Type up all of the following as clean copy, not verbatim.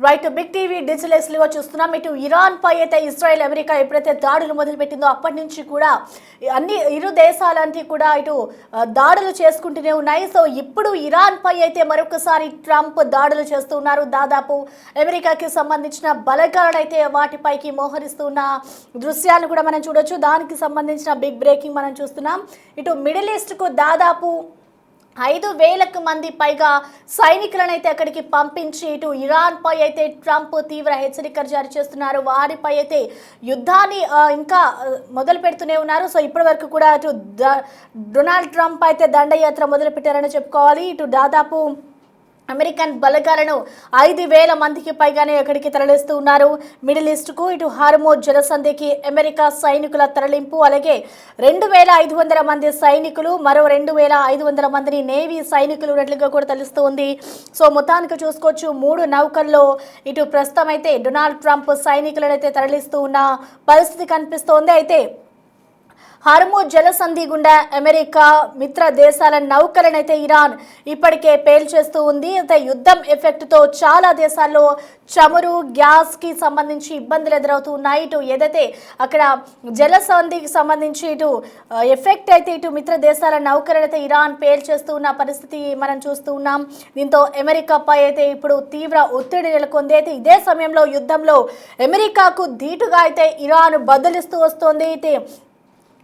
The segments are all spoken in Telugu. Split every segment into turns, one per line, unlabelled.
రైట్ బిగ్ టీవీ డిజిటల్ ఎక్స్లో చూస్తున్నాం. ఇటు ఇరాన్ పై అయితే ఇజ్రాయెల్ అమెరికా ఎప్పుడైతే దాడులు మొదలుపెట్టిందో అప్పటి నుంచి కూడా ఇరు దేశాలంటే కూడా ఇటు దాడులు చేసుకుంటూనే ఉన్నాయి. సో ఇప్పుడు ఇరాన్ పై అయితే మరొకసారి ట్రంప్ దాడులు చేస్తూ ఉన్నారు. దాదాపు అమెరికాకి సంబంధించిన బలగాలను అయితే వాటిపైకి మోహరిస్తున్న దృశ్యాలను కూడా మనం చూడొచ్చు. దానికి సంబంధించిన బిగ్ బ్రేకింగ్ మనం చూస్తున్నాం. ఇటు మిడిల్ ఈస్ట్కు దాదాపు 5,000 మంది పైగా సైనికులను అయితే అక్కడికి పంపించి ఇటు ఇరాన్ పై అయితే ట్రంప్ తీవ్ర హెచ్చరికలు జారీ చేస్తున్నారు. వారిపై అయితే యుద్ధాన్ని ఇంకా మొదలు పెడుతూనే ఉన్నారు. సో ఇప్పటి వరకు కూడా ఇటు డొనాల్డ్ ట్రంప్ అయితే దండయాత్ర మొదలు పెట్టారని చెప్పుకోవాలి. ఇటు దాదాపు అమెరికన్ బలగాలను 5,000 మందికి పైగానే అక్కడికి తరలిస్తూ ఉన్నారు. మిడిల్ ఈస్ట్కు ఇటు హార్మోజ్ జలసంధికి అమెరికా సైనికుల తరలింపు, అలాగే 2,500 మంది సైనికులు, మరో 2,500 మందిని నేవీ సైనికులు ఉన్నట్లుగా కూడా తెలుస్తుంది. సో మొత్తానికి చూసుకోవచ్చు 3 నౌకల్లో ఇటు ప్రస్తుతం అయితే డొనాల్డ్ ట్రంప్ సైనికులను అయితే తరలిస్తూ ఉన్న పరిస్థితి కనిపిస్తోంది. అయితే హార్మోజ్ జలసంధి గుండా అమెరికా మిత్ర దేశాల నౌకలనైతే ఇరాన్ ఇప్పటికే పేల్చేస్తూ ఉంది. అయితే యుద్ధం ఎఫెక్ట్తో చాలా దేశాల్లో చమురు, గ్యాస్కి సంబంధించి ఇబ్బందులు ఎదురవుతూ ఉన్నాయి. ఇటు ఏదైతే అక్కడ జలసంధికి సంబంధించి ఇటు ఎఫెక్ట్ అయితే ఇటు మిత్ర దేశాల నౌకలనైతే ఇరాన్ పేల్చేస్తూ ఉన్న పరిస్థితి మనం చూస్తూ ఉన్నాం. దీంతో అమెరికాపై అయితే ఇప్పుడు తీవ్ర ఒత్తిడి నెలకొంది. అయితే ఇదే సమయంలో యుద్ధంలో అమెరికాకు ధీటుగా అయితే ఇరాన్ బదులిస్తూ వస్తోంది. అయితే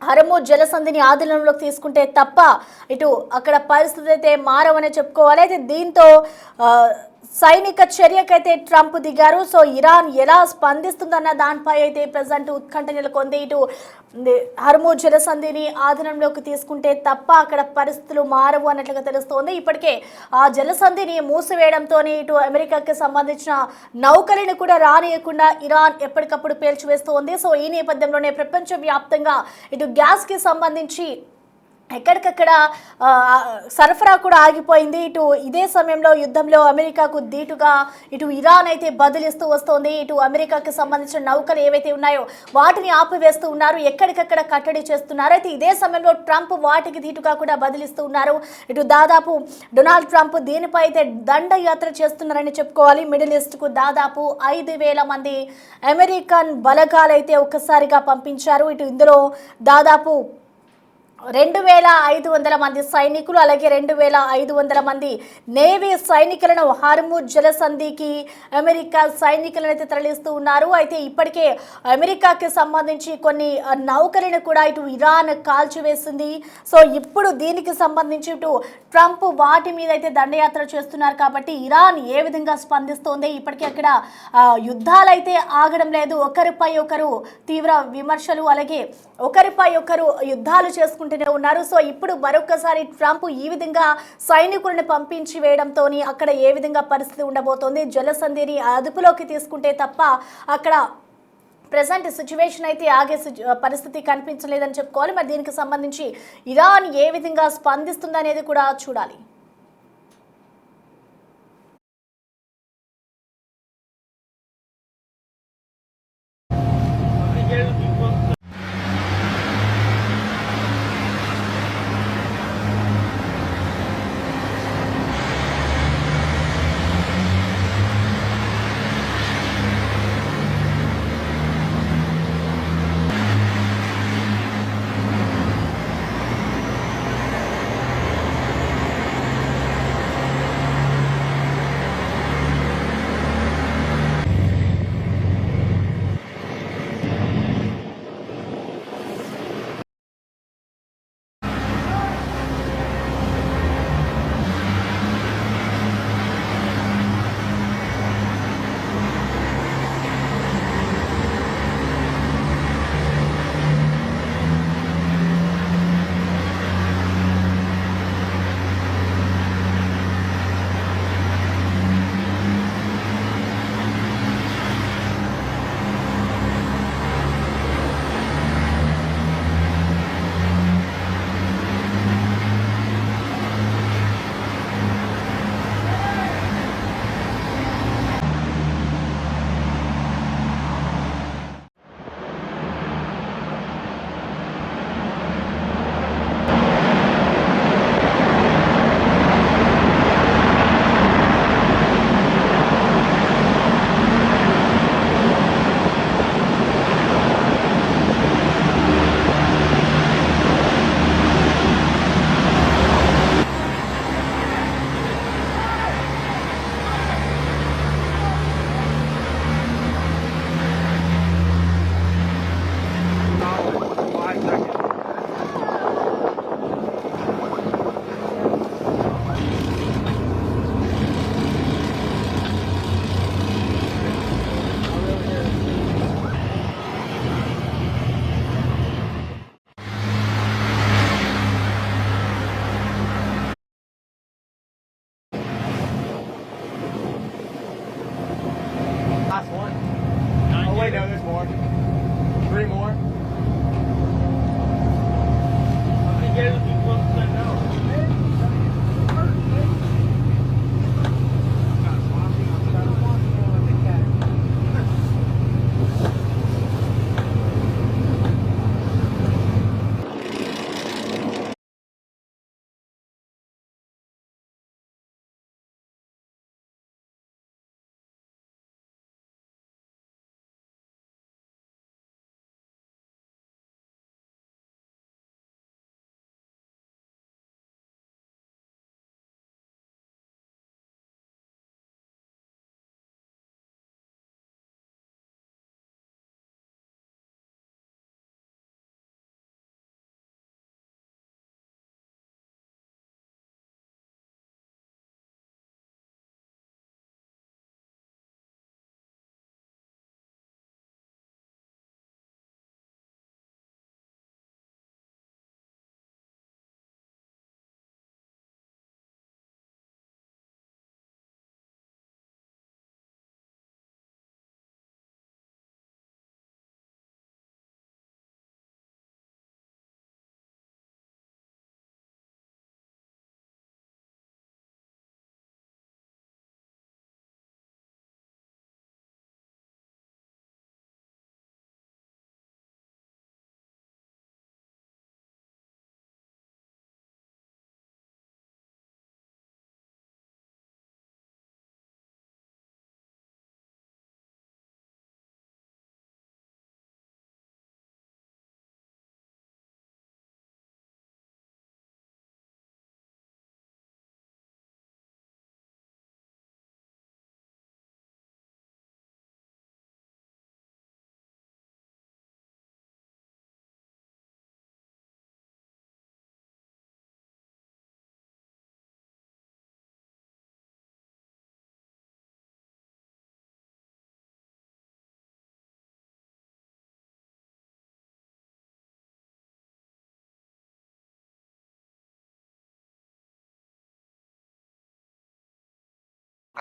హార్మోజ్ జలసంధిని ఆధీనంలోకి తీసుకుంటే తప్ప ఇటు అక్కడ పరిస్థితి అయితే మారవనే చెప్పుకోవాలి. అయితే దీంతో సైనిక చర్యకైతే ట్రంప్ దిగారు. సో ఇరాన్ ఎలా స్పందిస్తుందన్న దానిపై అయితే ప్రజెంట్ ఉత్కంఠ నెలకొంది. ఇటు హార్మోజ్ జలసంధిని ఆధీనంలోకి తీసుకుంటే తప్ప అక్కడ పరిస్థితులు మారవు అన్నట్లుగా తెలుస్తోంది. ఇప్పటికే ఆ జలసంధిని మూసివేయడంతో ఇటు అమెరికాకి సంబంధించిన నౌకలను కూడా రానియకుండా ఇరాన్ ఎప్పటికప్పుడు పేల్చివేస్తోంది. సో ఈ నేపథ్యంలోనే ప్రపంచవ్యాప్తంగా ఇటు గ్యాస్కి సంబంధించి ఎక్కడికక్కడ సరఫరా కూడా ఆగిపోయింది. ఇటు ఇదే సమయంలో యుద్ధంలో అమెరికాకు ధీటుగా ఇటు ఇరాన్ అయితే బదిలిస్తూ వస్తోంది. ఇటు అమెరికాకి సంబంధించిన నౌకలు ఏవైతే ఉన్నాయో వాటిని ఆపివేస్తూ ఉన్నారు, ఎక్కడికక్కడ కట్టడి చేస్తున్నారు. అయితే ఇదే సమయంలో ట్రంప్ వాటికి ధీటుగా కూడా బదిలిస్తూ ఉన్నారు. ఇటు దాదాపు డొనాల్డ్ ట్రంప్ దీనిపై అయితే దండయాత్ర చేస్తున్నారని చెప్పుకోవాలి. మిడిల్ ఈస్ట్కు దాదాపు 5,000 మంది అమెరికన్ బలగాలైతే ఒక్కసారిగా పంపించారు. ఇటు ఇందులో దాదాపు 2,500 మంది సైనికులు, అలాగే 2,500 మంది నేవీ సైనికులను హార్మోజ్ జలసంధికి అమెరికా సైనికులను అయితే తరలిస్తూ ఉన్నారు. అయితే ఇప్పటికే అమెరికాకి సంబంధించి కొన్ని నౌకలను కూడా ఇటు ఇరాన్ కాల్చివేసింది. సో ఇప్పుడు దీనికి సంబంధించి ఇటు ట్రంప్ వాటి మీద అయితే దండయాత్ర చేస్తున్నారు. కాబట్టి ఇరాన్ ఏ విధంగా స్పందిస్తోంది, ఇప్పటికీ అక్కడ యుద్ధాలు అయితే ఆగడం లేదు. ఒకరిపై ఒకరు తీవ్ర విమర్శలు, అలాగే ఒకరిపై ఒకరు యుద్ధాలు చేసుకుంటూనే ఉన్నారు. సో ఇప్పుడు మరొకసారి ట్రంప్ ఈ విధంగా సైనికులను పంపించి వేయడంతో అక్కడ ఏ విధంగా పరిస్థితి ఉండబోతోంది, జలసంధిని అదుపులోకి తీసుకుంటే తప్ప అక్కడ ప్రెసెంట్ సిచ్యువేషన్ అయితే ఆగే పరిస్థితి కనిపించలేదని చెప్పుకోవాలి. మరి దీనికి సంబంధించి ఇరాన్ ఏ విధంగా స్పందిస్తుంది అనేది కూడా చూడాలి.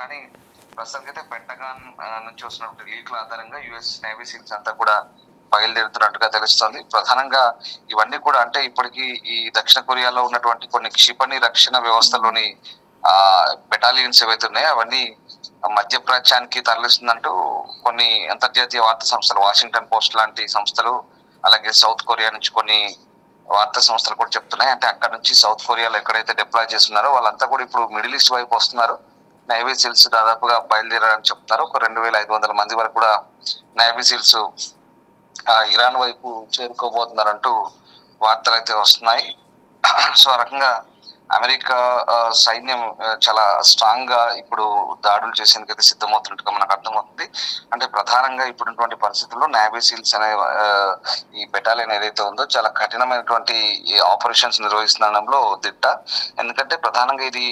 కానీ ప్రస్తుతానికైతే పెంటగాన్ నుంచి వస్తున్నటువంటి లీక్ల ఆధారంగా యుఎస్ నేవీ సీల్స్ అంతా కూడా బయలుదేరుతున్నట్టుగా తెలుస్తోంది. ప్రధానంగా ఇవన్నీ కూడా అంటే ఇప్పటికీ ఈ దక్షిణ కొరియాలో ఉన్నటువంటి కొన్ని క్షిపణి రక్షణ వ్యవస్థలోని బెటాలియన్స్ ఏవైతే ఉన్నాయో అవన్నీ మధ్యప్రాచ్యానికి తరలిస్తుందంటూ కొన్ని అంతర్జాతీయ వార్తా సంస్థలు, వాషింగ్టన్ పోస్ట్ లాంటి సంస్థలు, అలాగే సౌత్ కొరియా నుంచి కొన్ని వార్తా సంస్థలు కూడా చెప్తున్నాయి. అంటే అక్కడ నుంచి సౌత్ కొరియాలో ఎక్కడైతే డిప్లాయ్ చేస్తున్నారో వాళ్ళంతా కూడా ఇప్పుడు మిడిల్ ఈస్ట్ వైపు వస్తున్నారు. నేవీ సీల్స్ దాదాపుగా బయలుదేరారని చెప్తున్నారు. ఒక 2500 మంది వరకు కూడా నేవీ సీల్స్ ఇరాన్ వైపు చేరుకోబోతున్నారంటూ వార్తలు అయితే వస్తున్నాయి. సో ఆ రకంగా అమెరికా సైన్యం చాలా స్ట్రాంగ్ గా ఇప్పుడు దాడులు చేసేందుకైతే సిద్ధమవుతున్నట్టుగా మనకు అర్థమవుతుంది. అంటే ప్రధానంగా ఇప్పుడున్నటువంటి పరిస్థితుల్లో నేవీ సీల్స్ అనే ఈ బెటాలియన్ ఏదైతే ఉందో చాలా కఠినమైనటువంటి ఆపరేషన్స్ నిర్వహిస్తుండడంలో దిట్ట. ఎందుకంటే ప్రధానంగా ఇది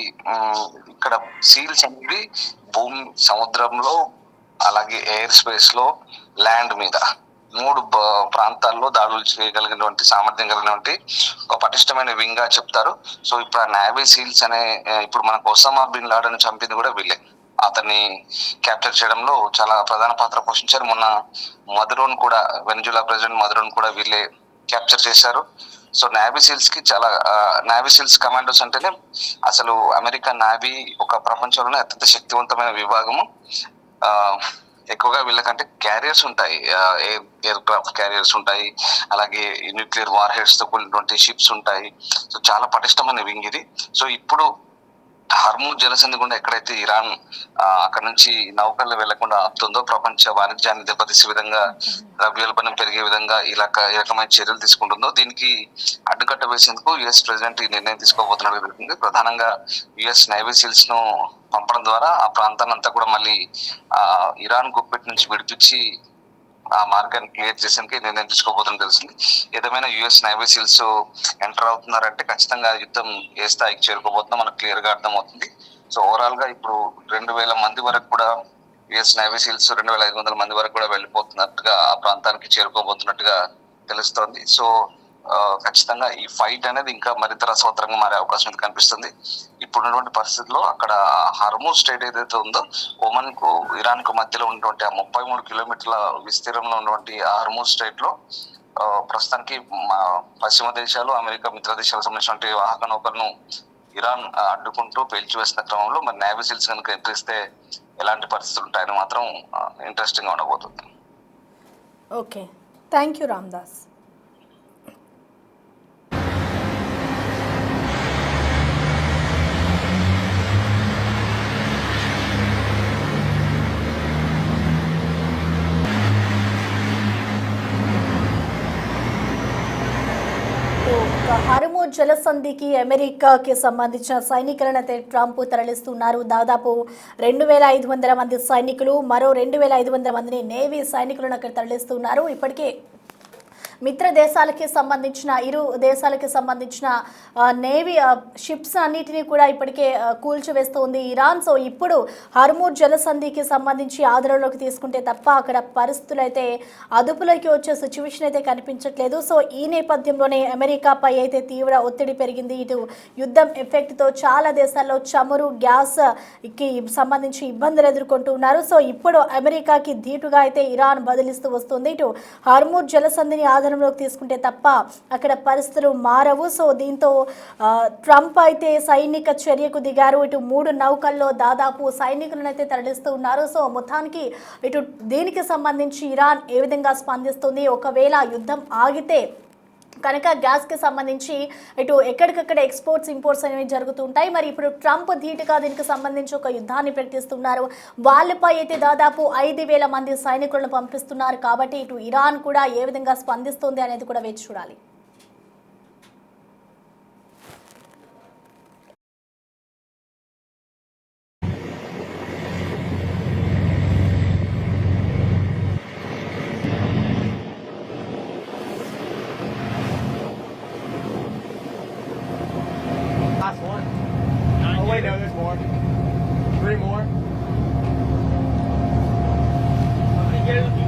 ఇక్కడ సీల్స్ అనేది భూమి, సముద్రంలో, అలాగే ఎయిర్ స్పేస్ లో, ల్యాండ్ మీద 3 ప్రాంతాల్లో దాడులు చేయగలిగినటువంటి సామర్థ్యం కలిగినటువంటి ఒక పటిష్టమైన వింగ్ గా చెప్తారు. సో ఇప్పుడు ఆ నేవీ సీల్స్ అనే ఇప్పుడు మనకు ఒసామా బిన్ లాడెన్ చంపింది కూడా వీళ్ళే. అతన్ని క్యాప్చర్ చేయడంలో చాలా ప్రధాన పాత్ర పోషించారు. మొన్న మదురోన్ కూడా, వెనిజులా ప్రెసిడెంట్ మదురోన్ కూడా వీళ్ళే క్యాప్చర్ చేశారు. సో నేవీ సీల్స్ కి చాలా నేవీ సీల్స్ కమాండోస్ అంటేనే అసలు అమెరికన్ నేవీ ఒక ప్రపంచంలోనే అత్యంత శక్తివంతమైన విభాగము. ఎక్కువగా వీళ్ళకంటే క్యారియర్స్ ఉంటాయి, ఎయిర్ క్రాఫ్ట్ క్యారియర్స్ ఉంటాయి, అలాగే న్యూక్లియర్ వార్ హెడ్స్ తో కూడినటువంటి షిప్స్ ఉంటాయి. సో చాలా పటిష్టమైన వింగ్ ఇది. సో ఇప్పుడు హర్ముజ్ జలసంధి గుండా ఎక్కడైతే ఇరాన్ అక్కడ నుంచి నౌకల్లో వెళ్లకుండా ఆపుతుందో, ప్రపంచ వాణిజ్యాన్ని దెబ్బతీసే విధంగా, ద్రవ్యోల్బణం పెరిగే విధంగా ఈ రకమైన చర్యలు తీసుకుంటుందో దీనికి అడ్డుకట్ట వేసేందుకు యుఎస్ ప్రెసిడెంట్ ఈ నిర్ణయం తీసుకోబోతున్నట్టు జరుగుతుంది. ప్రధానంగా యుఎస్ నేవీ సీల్స్ ను పంపడం ద్వారా ఆ ప్రాంతాన్ని అంతా కూడా మళ్ళీ ఇరాన్ గుప్పెట్ నుంచి విడిపించి ఆ మార్గాన్ని క్లియర్ చేసేందుకు నిర్ణయం తీసుకోబోతుందని తెలిసింది. ఏదేమైనా యుఎస్ నేవీ సీల్స్ ఎంటర్ అవుతున్నారంటే ఖచ్చితంగా యుద్ధం ఏ స్థాయికి చేరుకోబోతుందో మనకు క్లియర్ గా అర్థమవుతుంది. సో ఓవరాల్ గా ఇప్పుడు 2000 మంది వరకు కూడా యుఎస్ నేవీ సీల్స్ 2500 మంది వరకు కూడా వెళ్ళిపోతున్నట్టుగా ఆ ప్రాంతానికి చేరుకోబోతున్నట్టుగా తెలుస్తోంది. సో ఖచ్చితంగా ఈ ఫైట్ అనేది ఇంకా మరింత రసవత్తరంగా మారే అవకాశం అయితే కనిపిస్తుంది. ఇప్పుడున్నటువంటి పరిస్థితుల్లో అక్కడ హర్ముజ్ స్టేట్ ఏదైతే ఉందో, ఒమన్ కు ఇరాన్ కు మధ్యలో ఉన్నటువంటి ఆ 33 కిలోమీటర్ల విస్తీర్ణంలో ఉన్నటువంటి హర్ముజ్ స్టేట్ లో ప్రస్తుతానికి పశ్చిమ దేశాలు, అమెరికా మిత్ర దేశాలకు సంబంధించినటువంటి వాహక నౌకలను ఇరాన్ అడ్డుకుంటూ పేల్చివేసిన క్రమంలో మరి నేవీ సీల్స్ కనుక ఎదురిస్తే ఎలాంటి పరిస్థితులు ఉంటాయని మాత్రం ఇంట్రెస్టింగ్ గా ఉండబోతుంది.
Okay, thank you Ramdas. Hormuz జలసంధికి అమెరికాకి సంబంధించిన సైనికులను అయితే ట్రంప్ తరలిస్తున్నారు. దాదాపు 2500 మంది సైనికులు, మరో 2500 మందిని నేవీ సైనికులను అక్కడ తరలిస్తున్నారు. ఇప్పటికే మిత్ర దేశాలకి సంబంధించిన ఇరు దేశాలకి సంబంధించిన నేవీ షిప్స్ అన్నిటినీ కూడా ఇప్పటికే కూల్చివేస్తుంది ఇరాన్. సో ఇప్పుడు హర్ముజ్ జలసంధికి సంబంధించి ఆధారంలోకి తీసుకుంటే తప్ప అక్కడ పరిస్థితులు అయితే అదుపులోకి వచ్చే సిచ్యువేషన్ అయితే కనిపించట్లేదు. సో ఈ నేపథ్యంలోనే అమెరికాపై అయితే తీవ్ర ఒత్తిడి పెరిగింది. ఇటు యుద్ధం ఎఫెక్ట్తో చాలా దేశాల్లో చమురు, గ్యాస్కి సంబంధించి ఇబ్బందులు ఎదుర్కొంటున్నారు. సో ఇప్పుడు అమెరికాకి ధీటుగా అయితే ఇరాన్ బదిలిస్తూ వస్తుంది. ఇటు హర్ముజ్ జలసంధిని ఆధారంలోకి తీసుకుంటే తప్ప అక్కడ పరిస్థితులు మారవు. సో దీంతో ట్రంప్ అయితే సైనిక చర్యకు దిగారు. ఇటు 3 నౌకల్లో దాదాపు సైనికులను అయితే తరలిస్తూ ఉన్నారు. సో మొత్తానికి ఇటు దీనికి సంబంధించి ఇరాన్ ఏ విధంగా స్పందిస్తుంది, ఒకవేళ యుద్ధం ఆగితే కనుక గ్యాస్కి సంబంధించి ఇటు ఎక్కడికక్కడ ఎక్స్పోర్ట్స్, ఇంపోర్ట్స్ అనేవి జరుగుతుంటాయి. మరి ఇప్పుడు ట్రంప్ ధీటుగా దీనికి సంబంధించి ఒక యుద్ధాన్ని ప్రకటిస్తున్నారు. వాళ్ళపై అయితే దాదాపు 5000 మంది సైనికులను పంపిస్తున్నారు. కాబట్టి ఇటు ఇరాన్ కూడా ఏ విధంగా స్పందిస్తుంది అనేది కూడా వేచి చూడాలి.
Last one. Oh wait, no, there's more. 3 more.